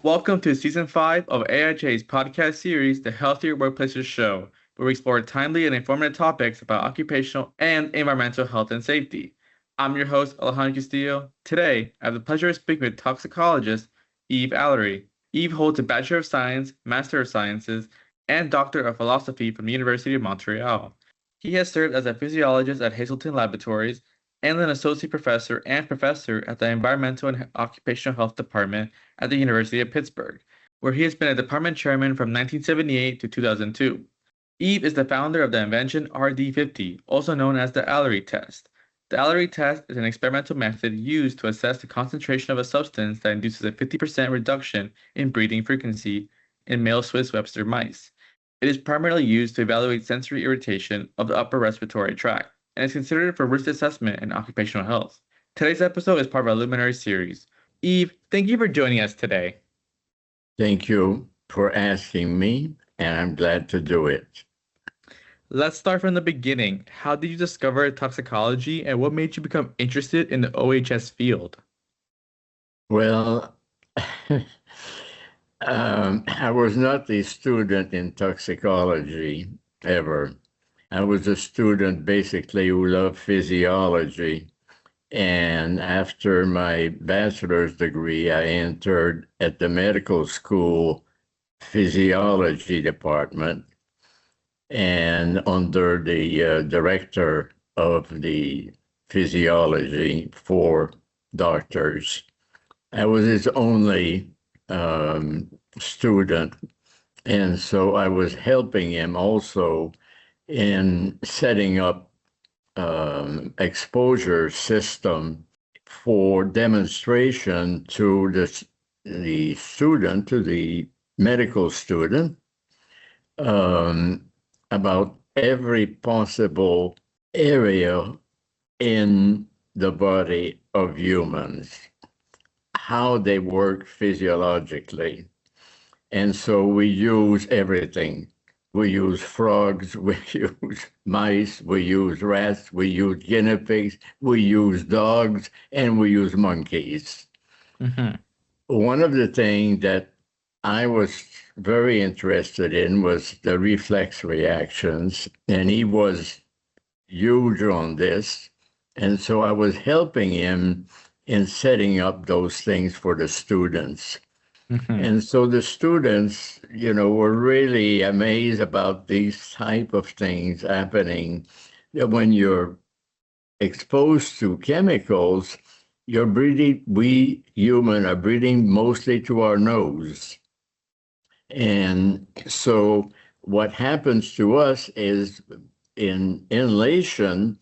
Welcome to Season 5 of AIHA's podcast series, The Healthier Workplaces Show, where we explore timely and informative topics about occupational and environmental health and safety. I'm your host, Alejandro Castillo. Today, I have the pleasure of speaking with toxicologist Yves Alarie. Yves holds a Bachelor of Science, Master of Sciences, and Doctor of Philosophy from the University of Montreal. He has served as a physiologist at Hazelton Laboratories and an associate professor and professor at the Environmental and Occupational Health Department at the University of Pittsburgh, where he has been a department chairman from 1978 to 2002. Yves is the founder of the invention RD50, also known as the Alarie Test. The Alarie Test is an experimental method used to assess the concentration of a substance that induces a 50% reduction in breathing frequency in male Swiss-Webster mice. It is primarily used to evaluate sensory irritation of the upper respiratory tract and is considered for risk assessment in occupational health. Today's episode is part of our Luminary series. Yves, thank you for joining us today. Thank you for asking me, and I'm glad to do it. Let's start from the beginning. How did you discover toxicology, and what made you become interested in the OEHS field? Well, I was not a student in toxicology ever. I was a student basically who loved physiology. And after my bachelor's degree, I entered at the medical school physiology department and under the director of the physiology, 4 doctors. I was his only student. And so I was helping him also in setting up exposure system for demonstration to the student, to the medical student, about every possible area in the body of humans, how they work physiologically. And so we use everything. We use frogs, we use mice, we use rats, we use guinea pigs, we use dogs, and we use monkeys. Mm-hmm. One of the things that I was very interested in was the reflex reactions, and he was huge on this. And so I was helping him in setting up those things for the students. Mm-hmm. And so the students, were really amazed about these type of things happening. When you're exposed to chemicals, you're breathing, we human are breathing mostly to our nose. And so what happens to us is in inhalation,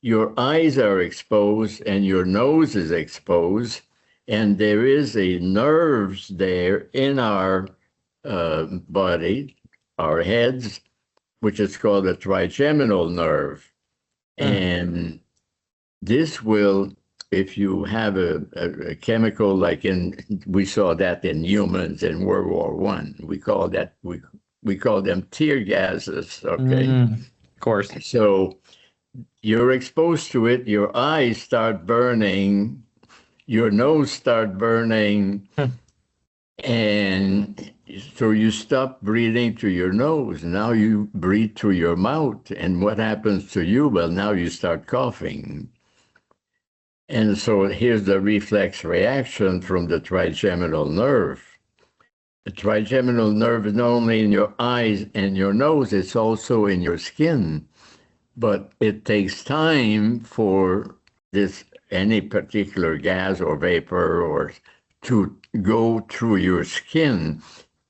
your eyes are exposed and your nose is exposed. And there is a nerves there in our body, our heads, which is called a trigeminal nerve. And this will, if you have a chemical like we saw that in humans in World War I, we call them tear gases, okay? Of course. So you're exposed to it, your eyes start burning, your nose start burning, and so you stop breathing through your nose. Now you breathe through your mouth, and what happens to you? Well, now you start coughing. And so here's the reflex reaction from the trigeminal nerve. The trigeminal nerve is not only in your eyes and your nose, it's also in your skin. But it takes time for any particular gas or vapor or to go through your skin.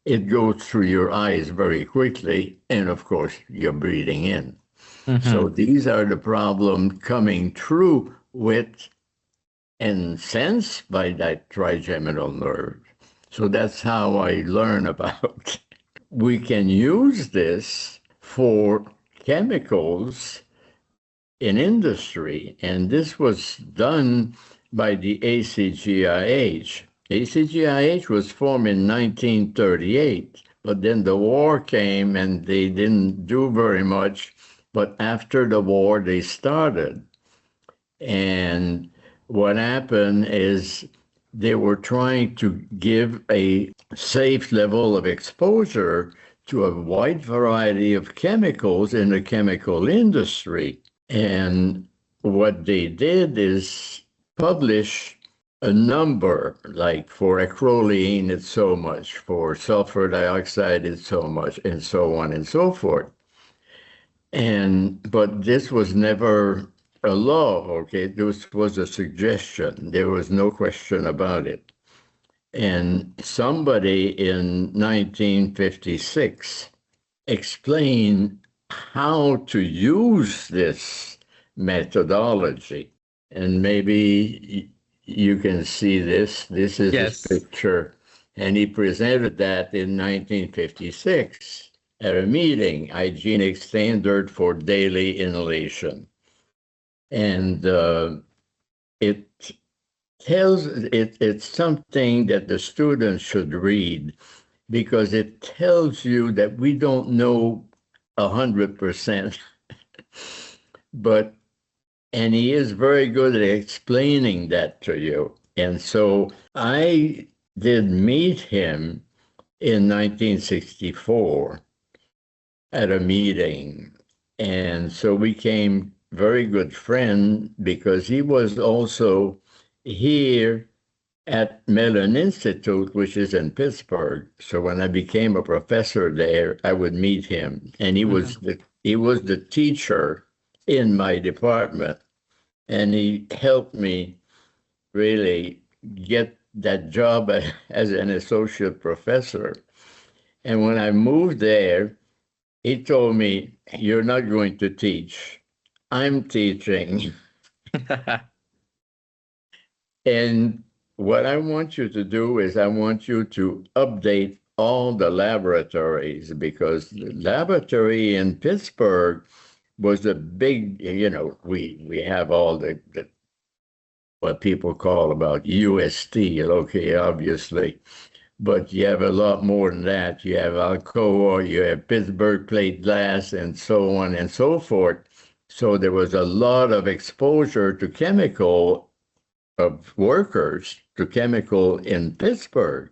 It goes through your eyes very quickly, and of course you're breathing in. Mm-hmm. So these are the problems coming through with and sensed by that trigeminal nerve. So that's how I learn about. We can use this for chemicals in industry, and this was done by the ACGIH. ACGIH was formed in 1938, but then the war came and they didn't do very much. But after the war, they started. And what happened is they were trying to give a safe level of exposure to a wide variety of chemicals in the chemical industry. And what they did is publish a number, like for acrolein, it's so much, for sulfur dioxide, it's so much, and so on and so forth. But this was never a law, okay? This was a suggestion. There was no question about it. And somebody in 1956 explained how to use this methodology. And maybe you can see this. This is his picture. And he presented that in 1956 at a meeting, Hygienic Standard for Daily Inhalation. And it's something that the students should read, because it tells you that we don't know 100%, and he is very good at explaining that to you. And so I did meet him in 1964 at a meeting. And so we became very good friends, because he was also here at Mellon Institute, which is in Pittsburgh. So when I became a professor there, I would meet him, and he was the teacher in my department, and he helped me really get that job as an associate professor. And when I moved there, he told me, "You're not going to teach. I'm teaching." And what I want you to do is I want you to update all the laboratories, because the laboratory in Pittsburgh was a big, we have all the what people call about UST, okay, obviously. But you have a lot more than that. You have Alcoa, you have Pittsburgh Plate Glass, and so on and so forth. So there was a lot of exposure to chemical of workers to chemical in Pittsburgh.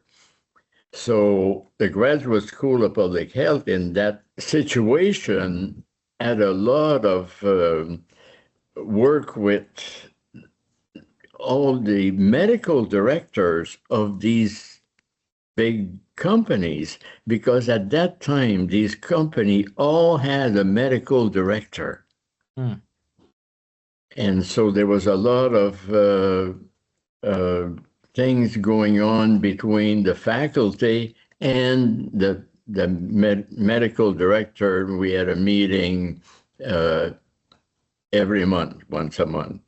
So the Graduate School of Public Health in that situation had a lot of work with all the medical directors of these big companies, because at that time, these companies all had a medical director. And so there was a lot of things going on between the faculty and the medical director. We had a meeting every month, once a month.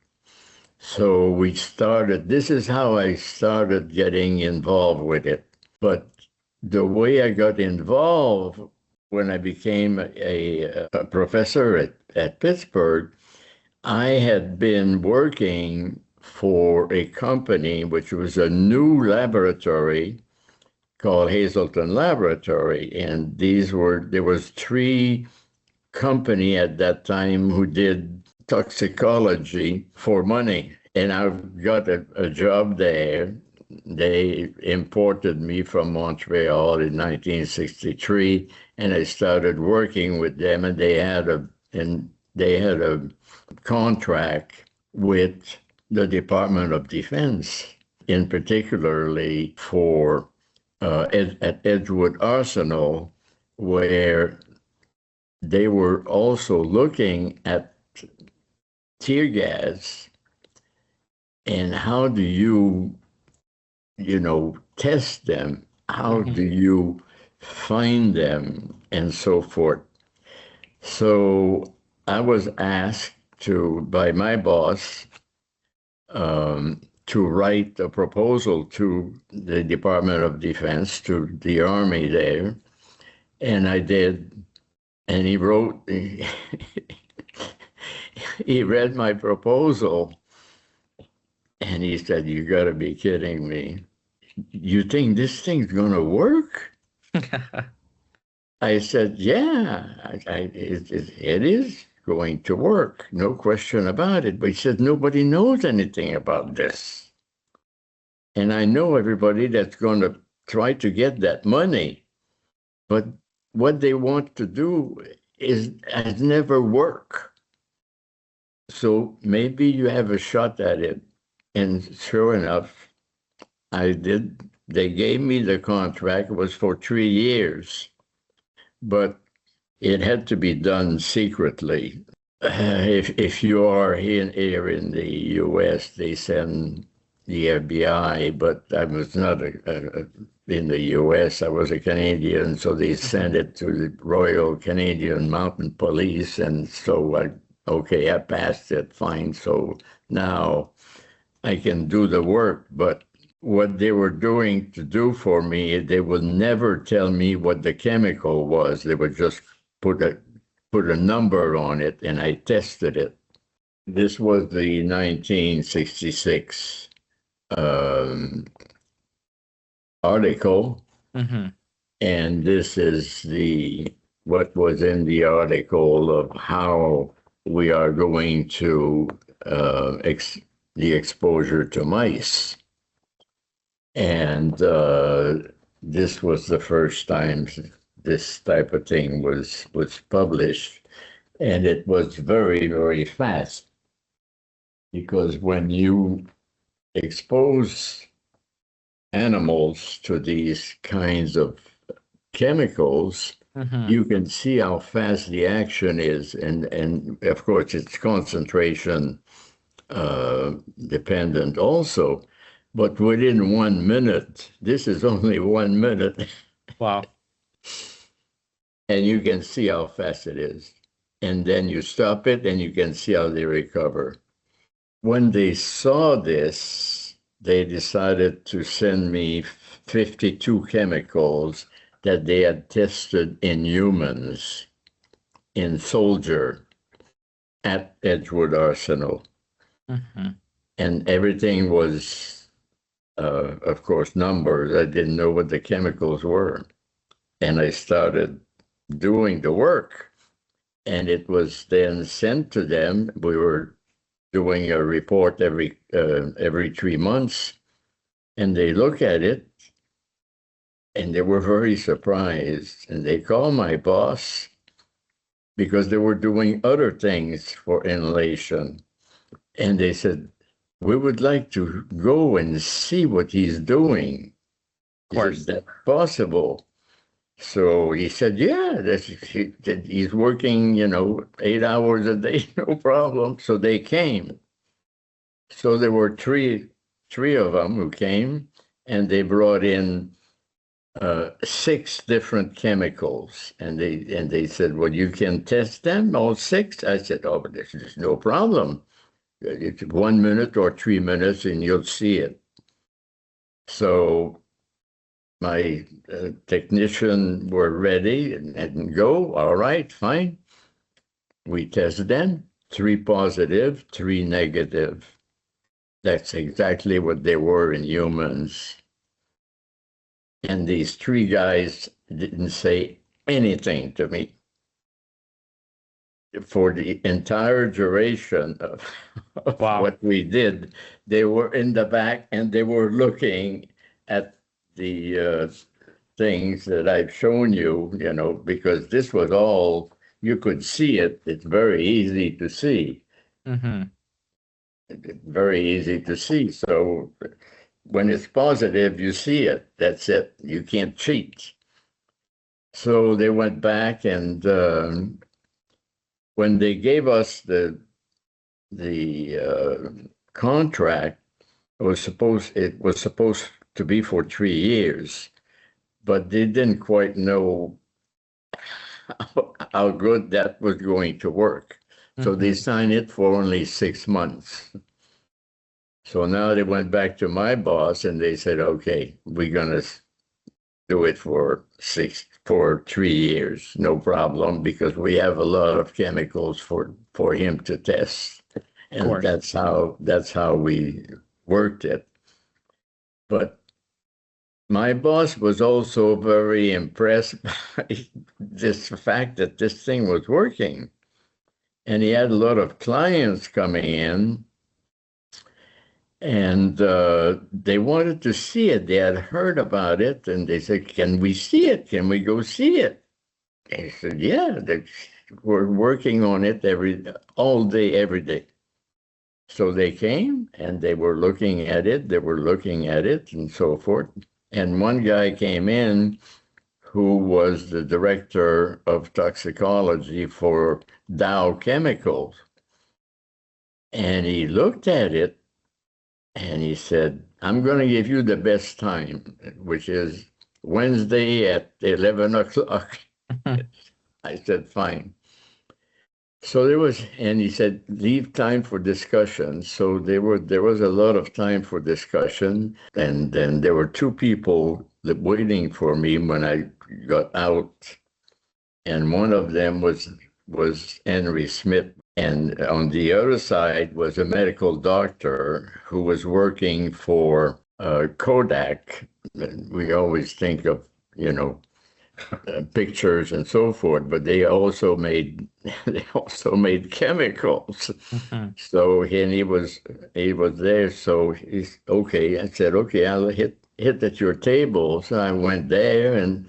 So we started, this is how I started getting involved with it. But the way I got involved when I became a professor at Pittsburgh, I had been working for a company which was a new laboratory called Hazleton Laboratory. And there was 3 companies at that time who did toxicology for money. And I got a job there. They imported me from Montreal in 1963, and I started working with them, and they had a contract with the Department of Defense, in particularly for at Edgewood Arsenal, where they were also looking at tear gas and how do you test them, how do you find them, and so forth. So I was asked by my boss to write a proposal to the Department of Defense, to the Army there, and I did. And he wrote, he read my proposal, and he said, "You got to be kidding me. You think this thing's going to work?" I said, "Yeah, it is going to work, no question about it." But he said, "Nobody knows anything about this." And I know everybody that's going to try to get that money, but what they want to do has never worked. So maybe you have a shot at it. And sure enough, I did. They gave me the contract. It was for 3 years, but it had to be done secretly. If you are here in the U.S., they send the FBI, but I was not in the U.S. I was a Canadian, so they sent it to the Royal Canadian Mounted Police, and so I passed it, fine. So now I can do the work, but what they were doing to do for me, they would never tell me what the chemical was. They would just put a number on it, and I tested it. This was the 1966 article, and this is what was in the article of how we are going to the exposure to mice. And this was the first time this type of thing was published, and it was very, very fast, because when you expose animals to these kinds of chemicals, you can see how fast the action is, and of course it's concentration dependent also. But within 1 minute, this is only 1 minute. Wow. And you can see how fast it is. And then you stop it and you can see how they recover. When they saw this, they decided to send me 52 chemicals that they had tested in humans, in soldier, at Edgewood Arsenal. And everything was, of course, numbers. I didn't know what the chemicals were. And I started doing the work. And it was then sent to them. We were doing a report every 3 months. And they look at it, and they were very surprised. And they called my boss, because they were doing other things for inhalation. And they said, "We would like to go and see what he's doing. Is that possible?" So he said, "Yeah, he's working, 8 hours a day, no problem." So they came. So there were three of them who came, and they brought in 6 different chemicals, and they said, "Well, you can test them, all 6." I said, "Oh, but there's no problem. It's 1 minute or 3 minutes, and you'll see it." So my technician were ready and go. All right, fine. We test them. 3 positive, 3 negative. That's exactly what they were in humans. And these 3 guys didn't say anything to me. For the entire duration of what we did, they were in the back and they were looking at the things that I've shown you, because this was all, you could see it. It's very easy to see. It's very easy to see. So when it's positive, you see it. That's it. You can't cheat. So they went back, and when they gave us the contract, it was supposed to be for 3 years, but they didn't quite know how good that was going to work. So they signed it for only 6 months. So now they went back to my boss and they said, "Okay, we're gonna do it for 3 years, no problem, because we have a lot of chemicals for him to test." And that's how we worked it. But my boss was also very impressed by this fact that this thing was working. And he had a lot of clients coming in. And they wanted to see it. They had heard about it, and they said, "Can we see it? Can we go see it?" I said, "Yeah, we're working on it all day, every day." So they came and they were looking at it. They were looking at it and so forth. And one guy came in who was the director of toxicology for Dow Chemicals, and he looked at it and he said, "I'm going to give you the best time, which is Wednesday at 11 o'clock." I said, "Fine." So and he said, "Leave time for discussion." So there was a lot of time for discussion. And then there were two people waiting for me when I got out. And one of them was Henry Smith. And on the other side was a medical doctor who was working for Kodak. We always think of, pictures and so forth, but they also made chemicals. So he was there. So he's okay. I said, "Okay, I'll hit at your table." So I went there, and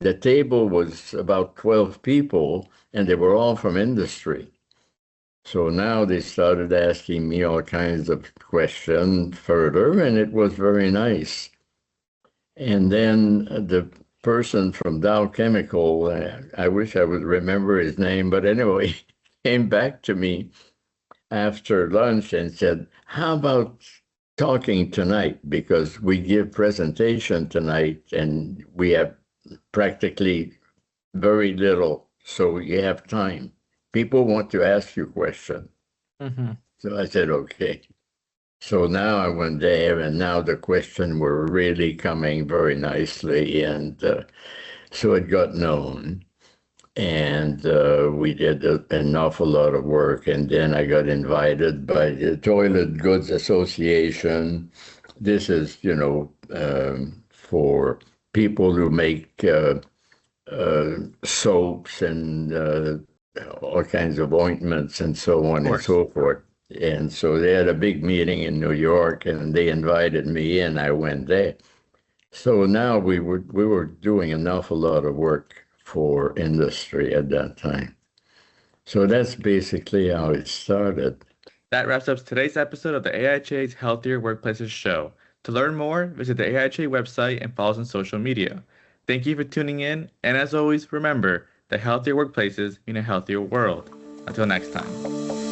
the table was about 12 people, and they were all from industry. So now they started asking me all kinds of questions further, and it was very nice. And then the person from Dow Chemical, I wish I would remember his name, but anyway, came back to me after lunch and said, "How about talking tonight? Because we give presentation tonight and we have practically very little, so you have time. People want to ask you questions." So I said, "Okay." So now I went there, and now the questions were really coming very nicely, and so it got known, and we did an awful lot of work. And then I got invited by the Toilet Goods Association. This is, for people who make soaps and all kinds of ointments and so on and so forth. And so they had a big meeting in New York, and they invited me, and I went there. So now we were doing an awful lot of work for industry at that time. So that's basically how it started. That wraps up today's episode of the AIHA's Healthier Workplaces show. To learn more, visit the AIHA website and follow us on social media. Thank you for tuning in, and as always, remember that healthier workplaces mean a healthier world. Until next time.